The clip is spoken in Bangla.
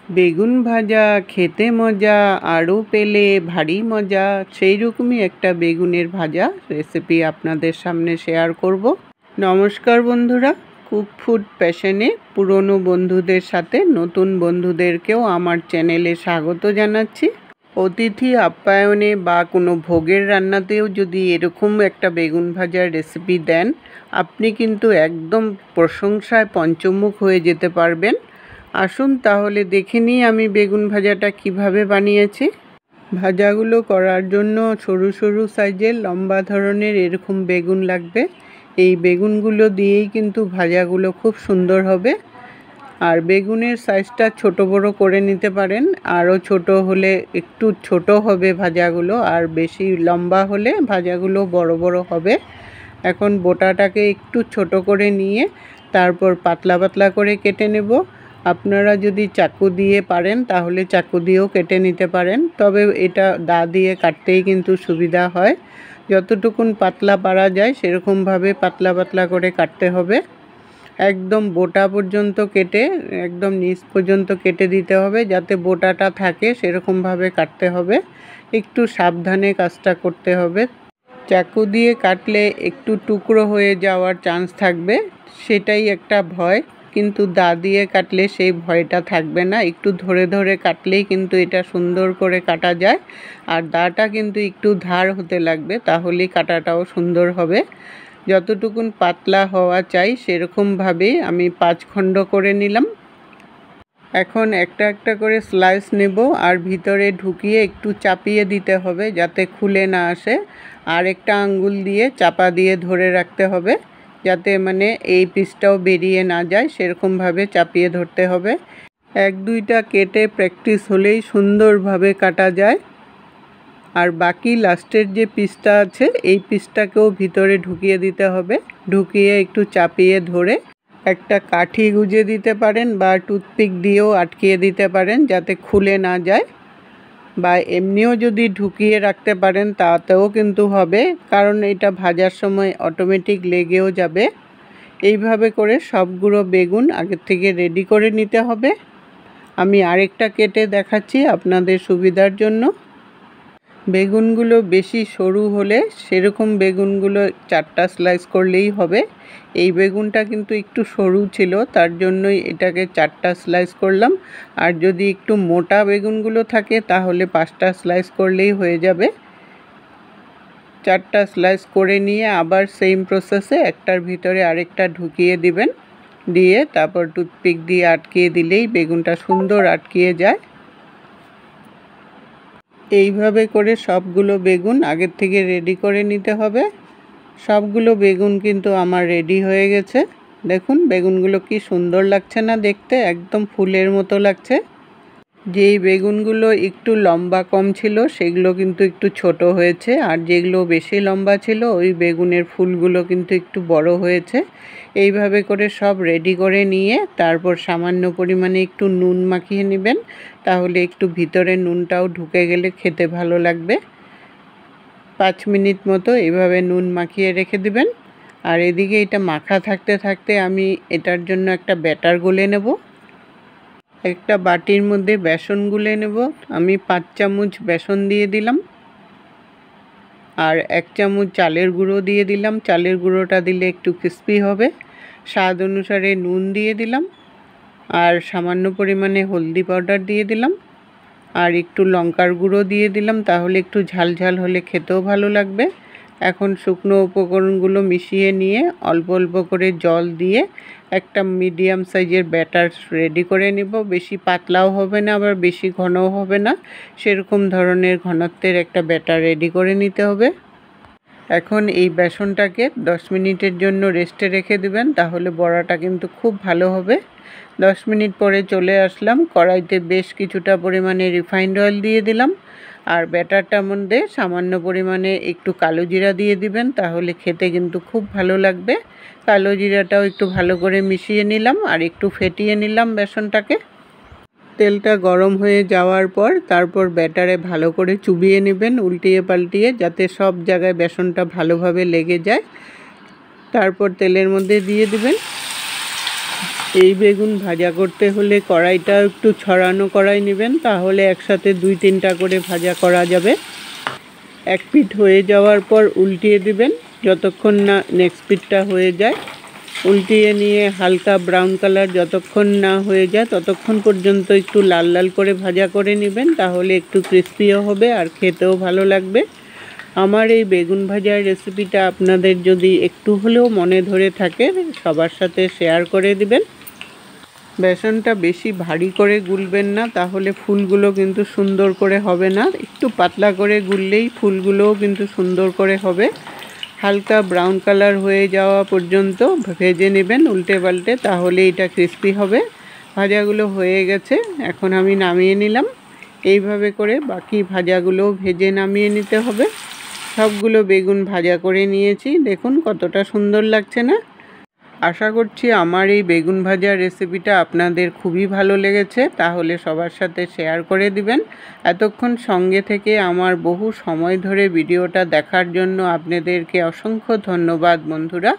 বেগুন ভাজা খেতে মজা, আরও পেলে ভারী মজা। সেই রকমই একটা বেগুনের ভাজা রেসিপি আপনাদের সামনে শেয়ার করব। নমস্কার বন্ধুরা, কুক ফুড প্যাশনে পুরনো বন্ধুদের সাথে নতুন বন্ধুদেরকেও আমার চ্যানেলে স্বাগত জানাচ্ছি। অতিথি আপ্যায়নে বা কোনো ভোগের রান্নাতেও যদি এরকম একটা বেগুন ভাজার রেসিপি দেন, আপনি কিন্তু একদম প্রশংসায় পঞ্চমুখ হয়ে যেতে পারবেন। আসুন তাহলে দেখে নিই আমি বেগুন ভাজাটা কিভাবে বানিয়েছি। ভাজাগুলো করার জন্য সরু সরু সাইজের লম্বা ধরনের এরকম বেগুন লাগবে। এই বেগুনগুলো দিয়েই কিন্তু ভাজাগুলো খুব সুন্দর হবে। আর বেগুনের সাইজটা ছোট বড় করে নিতে পারেন, আরও ছোট হলে একটু ছোট হবে ভাজাগুলো, আর বেশি লম্বা হলে ভাজাগুলো বড় বড় হবে। এখন বোটাটাকে একটু ছোট করে নিয়ে তারপর পাতলা পাতলা করে কেটে নেব। আপনারা যদি চাকু দিয়ে পারেন তাহলে চাকু দিয়েও কেটে নিতে পারেন, তবে এটা দা দিয়ে কাটতেই কিন্তু সুবিধা হয়। যতটুকুন পাতলা পারা যায় সেরকমভাবে পাতলা পাতলা করে কাটতে হবে। একদম বোটা পর্যন্ত কেটে একদম নিচ পর্যন্ত কেটে দিতে হবে, যাতে বোটাটা থাকে সেরকমভাবে কাটতে হবে। একটু সাবধানে কাজটা করতে হবে। চাকু দিয়ে কাটলে একটু টুকরো হয়ে যাওয়ার চান্স থাকবে, সেটাই একটা ভয়। কিন্তু দা দিয়ে কাটলে সেই ভয়টা থাকবে না। একটু ধরে ধরে কাটলেই কিন্তু এটা সুন্দর করে কাটা যায়। আর দাটা কিন্তু একটু ধার হতে লাগবে, তাহলেই কাটাটাও সুন্দর হবে। যতটুকুন পাতলা হওয়া চাই সেরকমভাবেই আমি 5 খণ্ড করে নিলাম। এখন একটা একটা করে স্লাইস নেব, আর ভিতরে ঢুকিয়ে একটু চাপিয়ে দিতে হবে যাতে খুলে না আসে। আর একটা আঙ্গুল দিয়ে চাপা দিয়ে ধরে রাখতে হবে, যাতে এই পিসটাও বেরিয়ে না যায়, সেরকমভাবে চাপিয়ে ধরতে হবে। 1-2টা কেটে প্র্যাকটিস হলেই সুন্দরভাবে কাটা যায়। আর বাকি লাস্টের যে পিসটা আছে এই পিসটাকেও ভিতরে ঢুকিয়ে দিতে হবে। ঢুকিয়ে একটু চাপিয়ে ধরে একটা কাঠি গুঁজে দিতে পারেন, বা টুথপিক দিয়েও আটকিয়ে দিতে পারেন যাতে খুলে না যায়। বা এমনিও যদি ঢুকিয়ে রাখতে পারেন তাতেও কিন্তু হবে, কারণ এটা ভাজার সময় অটোমেটিক লেগেও যাবে। এইভাবে করে সবগুলো বেগুন আগের থেকে রেডি করে নিতে হবে। আমি আরেকটা কেটে দেখাচ্ছি আপনাদের সুবিধার জন্য। বেগুনগুলো বেশি সরু হলে সেরকম বেগুনগুলো 4টা স্লাইস করলেই হবে। এই বেগুনটা কিন্তু একটু সরু ছিল, তার জন্যই এটাকে 4টা স্লাইস করলাম। আর যদি একটু মোটা বেগুনগুলো থাকে তাহলে 5টা স্লাইস করলেই হয়ে যাবে। 4টা স্লাইস করে নিয়ে আবার সেম প্রসেসে একটার ভিতরে আরেকটা ঢুকিয়ে দিবেন। দিয়ে তারপর টুথপিক দিয়ে আটকিয়ে দিলেই বেগুনটা সুন্দর আটকিয়ে যায়। এইভাবে করে সবগুলো বেগুন আগের থেকে রেডি করে নিতে হবে। সবগুলো বেগুন কিন্তু আমার রেডি হয়ে গেছে। দেখুন বেগুনগুলো কি সুন্দর লাগছে না দেখতে, একদম ফুলের মতো লাগছে। যেই বেগুনগুলো একটু লম্বা কম ছিল সেগুলো কিন্তু একটু ছোট হয়েছে, আর যেগুলো বেশি লম্বা ছিল ওই বেগুনের ফুলগুলো কিন্তু একটু বড় হয়েছে। এইভাবে করে সব রেডি করে নিয়ে তারপর সামান্য পরিমাণে একটু নুন মাখিয়ে নেবেন, তাহলে একটু ভিতরে নুনটাও ঢুকে গেলে খেতে ভালো লাগবে। 5 মিনিট মতো এইভাবে নুন মাখিয়ে রেখে দিবেন। আর এদিকে এটা মাখা থাকতে থাকতে আমি এটার জন্য একটা ব্যাটার গুলে নেব। একটা বাটির মধ্যে বেসন গুলে নেব। আমি 5 চামচ বেসন দিয়ে দিলাম, আর 1 চামচ চালের গুঁড়ো দিয়ে দিলাম। চালের গুঁড়োটা দিলে একটু ক্রিস্পি হবে। স্বাদ অনুসারে নুন দিয়ে দিলাম, আর সামান্য পরিমাণে হলদি পাউডার দিয়ে দিলাম, আর একটু লঙ্কার গুঁড়ো দিয়ে দিলাম, তাহলে একটু ঝাল ঝাল হলে খেতেও ভালো লাগবে। এখন শুকনো উপকরণগুলো মিশিয়ে নিয়ে অল্প অল্প করে জল দিয়ে একটা মিডিয়াম সাইজের ব্যাটার রেডি করে নেব। বেশি পাতলাও হবে না, আবার বেশি ঘনও হবে না, সেরকম ধরনের ঘনত্বের একটা ব্যাটার রেডি করে নিতে হবে। এখন এই বেসনটাকে 10 মিনিটের জন্য রেস্টে রেখে দেবেন, তাহলে বড়াটা কিন্তু খুব ভালো হবে। 10 মিনিট পরে চলে আসলাম। কড়াইতে বেশ কিছুটা পরিমাণে রিফাইন্ড অয়েল দিয়ে দিলাম, আর ব্যাটারটার মধ্যে সামান্য পরিমাণে একটু কালো জিরা দিয়ে দিবেন, তাহলে খেতে কিন্তু খুব ভালো লাগবে। কালো জিরাটাও একটু ভালো করে মিশিয়ে নিলাম, আর একটু ফেটিয়ে নিলাম বেসনটাকে। তেলটা গরম হয়ে যাওয়ার পর তারপর ব্যাটারে ভালো করে চুবিয়ে নেবেন, উল্টিয়ে পাল্টিয়ে, যাতে সব জায়গায় বেসনটা ভালোভাবে লেগে যায়। তারপর তেলের মধ্যে দিয়ে দিবেন। এই বেগুন ভাজা করতে হলে কড়াইটা একটু ছড়ানো কড়াই নেবেন, তাহলে একসাথে 2-3টা করে ভাজা করা যাবে। এক পিঠ হয়ে যাওয়ার পর উল্টিয়ে দিবেন যতক্ষণ না নেক্সট পিঠটা হয়ে যায়। উল্টিয়ে নিয়ে হালকা ব্রাউন কালার যতক্ষণ না হয়ে যায় ততক্ষণ পর্যন্ত একটু লাল লাল করে ভাজা করে নেবেন, তাহলে একটু ক্রিস্পিও হবে আর খেতেও ভালো লাগবে। আমার এই বেগুন ভাজার রেসিপিটা আপনাদের যদি একটু হলেও মনে ধরে থাকে সবার সাথে শেয়ার করে দিবেন। বেসনটা বেশি ভারী করে গুলবেন না, তাহলে ফুলগুলো কিন্তু সুন্দর করে হবে না। একটু পাতলা করে গুললেই ফুলগুলোও কিন্তু সুন্দর করে হবে। হালকা ব্রাউন কালার হয়ে যাওয়া পর্যন্ত ভেজে নেবেন উল্টে পাল্টে, তাহলে এটা ক্রিস্পি হবে। ভাজাগুলো হয়ে গেছে, এখন আমি নামিয়ে নিলাম। এইভাবে করে বাকি ভাজাগুলোও ভেজে নামিয়ে নিতে হবে। সবগুলো বেগুন ভাজা করে নিয়েছি, দেখুন কতটা সুন্দর লাগছে না। আশা করছি আমার এই বেগুন ভাজার রেসিপিটা আপনাদের খুবই ভালো লেগেছে, তাহলে সবার সাথে শেয়ার করে দিবেন। এতক্ষণ সঙ্গে থেকে আমার বহু সময় ধরে ভিডিওটা দেখার জন্য আপনাদেরকে অসংখ্য ধন্যবাদ বন্ধুরা।